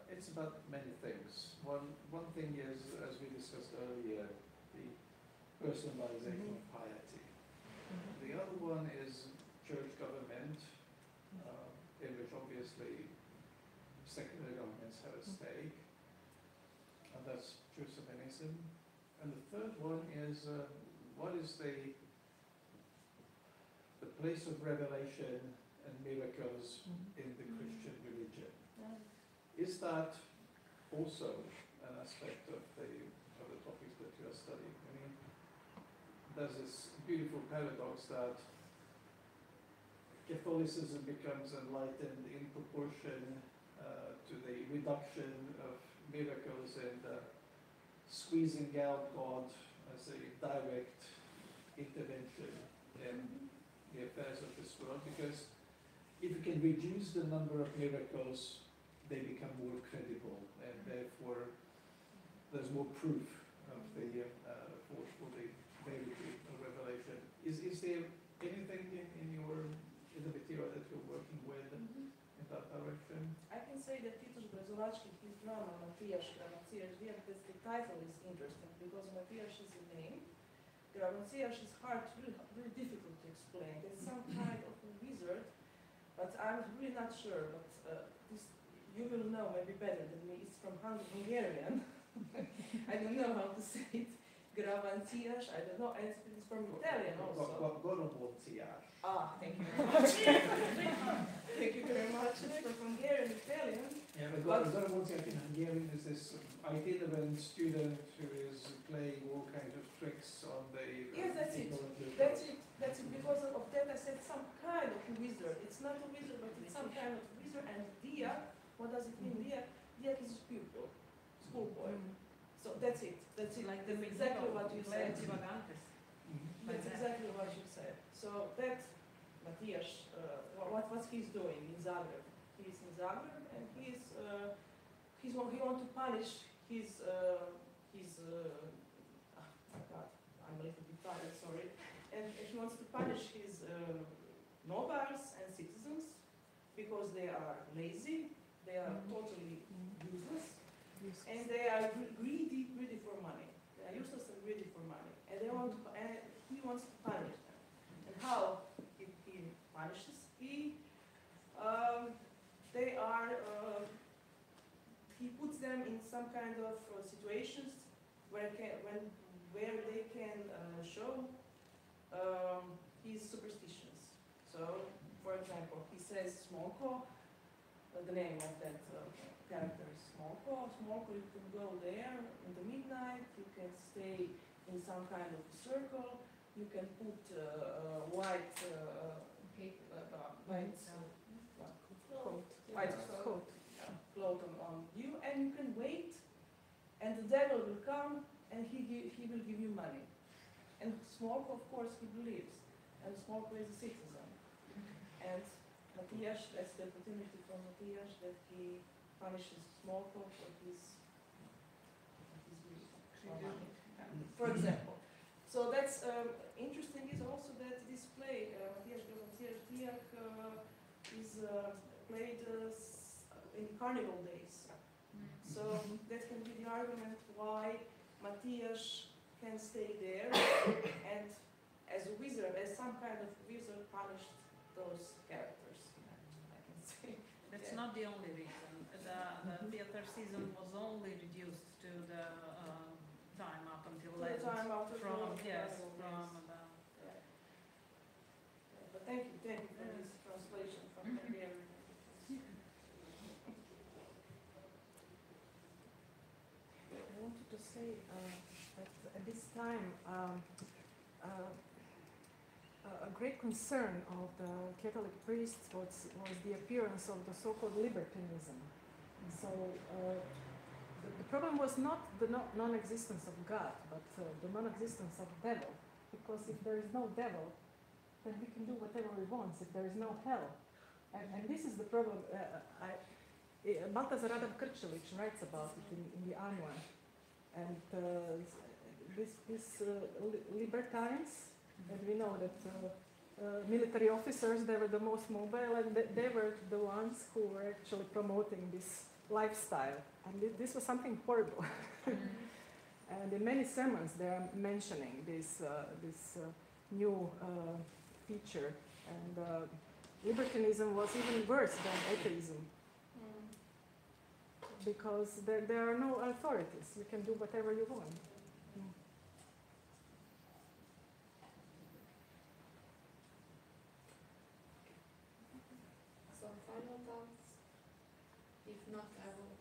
it's about many things. One thing is, as we discussed earlier, the personalization of piety. The other one is church government, in which obviously secular governments have a stake, and that's Jesuitism. And the third one is, what is the place of revelation and miracles in the Christian religion? Is that also an aspect of the topics that you are studying? I mean, there's this beautiful paradox that Catholicism becomes enlightened in proportion to the reduction of miracles and squeezing out God as a direct intervention in the affairs of this world, because if you can reduce the number of miracles, they become more credible, and therefore there's more proof of the for the verity of revelation. Is there anything in the material that you're working with in that direction? I can say that Titus Brzovalski, his drama Matthias, because the title is interesting, because Matthias is a name. Matthias is hard, really difficult to explain. There's some kind of a wizard, but I'm really not sure. But this you will know maybe better than me. It's from Hungarian. I don't know how to say it. Gravancias, I don't know. And it's from Italian also. Gorobonciás. Ah, thank you very much. Thank you very much. It's from Hungarian, Italian. Yeah, but Gorobonciás in Hungarian is this itinerant student who is playing all kinds of tricks on the... Yes, that's it. That's it. That's it. Because of that, I said some kind of wizard. It's not a wizard, but it's some kind of wizard. And Dia, what does it mean? Dia is his pupil, schoolboy. So that's it. That's it. Like That's the exactly what you said. Mhm. That's exactly what you said. So that Matthias, what he's doing in Zagreb? He's in Zagreb, and he wants to punish his oh God, I'm a little bit tired, sorry. And he wants to punish his they are lazy, they are totally useless, Yes. and they are greedy for money. They are useless and greedy for money, and they want to, and he wants to punish them. And how he punishes? They are. He puts them in some kind of situations where they can show his superstitions. So, for example, he says Smolko, the name of that character is Smolko. Smolko, you can go there in the midnight, you can stay in some kind of circle, you can put white Coat. cloth on you, and you can wait, and the devil will come, and he will give you money. And Smolko, of course, he believes, and Smolko is a citizen. And Matthias, that's the opportunity for Matthias that he punishes Smolko for his belief for money. For example. So that's interesting is also that this play, Matthias Tiak, is played in carnival days. So that can be the argument why Matthias can stay there and as a wizard, as some kind of wizard, punished those characters, I can say. That's not the only reason. The theater season was only reduced to the time up until Lent. But thank you for this translation from Hungarian. I wanted to say that at this time, a great concern of the Catholic priests was the appearance of the so-called libertinism. So the problem was not the non-existence of God, but the non-existence of devil. Because if there is no devil, then we can do whatever we want. If there is no hell, and this is the problem. Baltazar Adam Krčelić writes about it in the Annual. And these libertines, and we know that military officers, they were the most mobile, and they were the ones who were actually promoting this lifestyle. And this was something horrible. And in many sermons, they are mentioning this new feature. And libertinism was even worse than atheism. Because there are no authorities. You can do whatever you want. Some final thoughts? If not, I will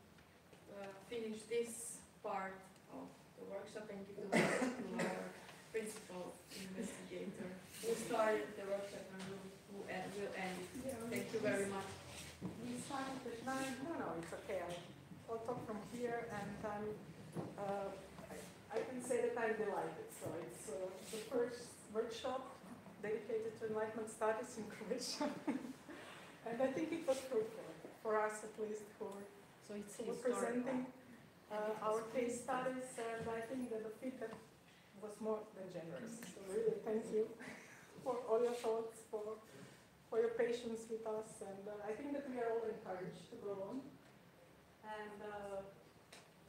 finish this part of the workshop and give the word to our principal investigator who started the workshop and who will end it. Thank you very much. We started at 9. No, it's okay. I'll talk from here, and I can say that I'm delighted. So it's the first workshop dedicated to Enlightenment studies in Croatia, and I think it was fruitful for us, at least, who were presenting our case studies, and I think that the feedback was more than generous. So really, thank you for all your thoughts, for your patience with us, and I think that we are all encouraged to go on. And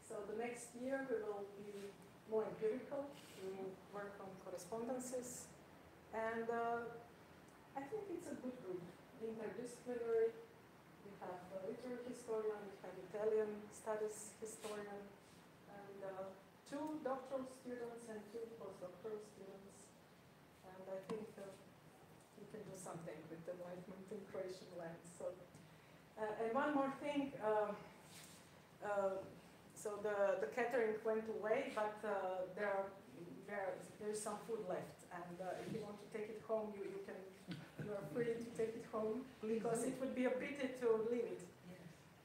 so the next year we will be more empirical, we will work on correspondences, and I think it's a good group, interdisciplinary. We have a literary historian, we have Italian studies historian, and 2 doctoral students and 2 postdoctoral students. And I think we can do something with the Enlightenment in Croatian land. So, and one more thing. So the catering went away, but there's some food left, and if you want to take it home, you are free to take it home, because it would be a pity to leave it.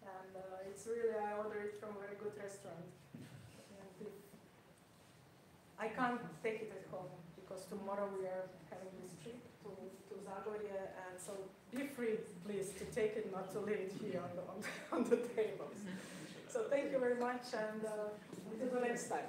And it's really, I ordered it from a very good restaurant. And I can't take it at home because tomorrow we are having this trip to Zagorje, and so be free, please, to take it, not to leave it here on the tables. So thank you very much, and until the next time.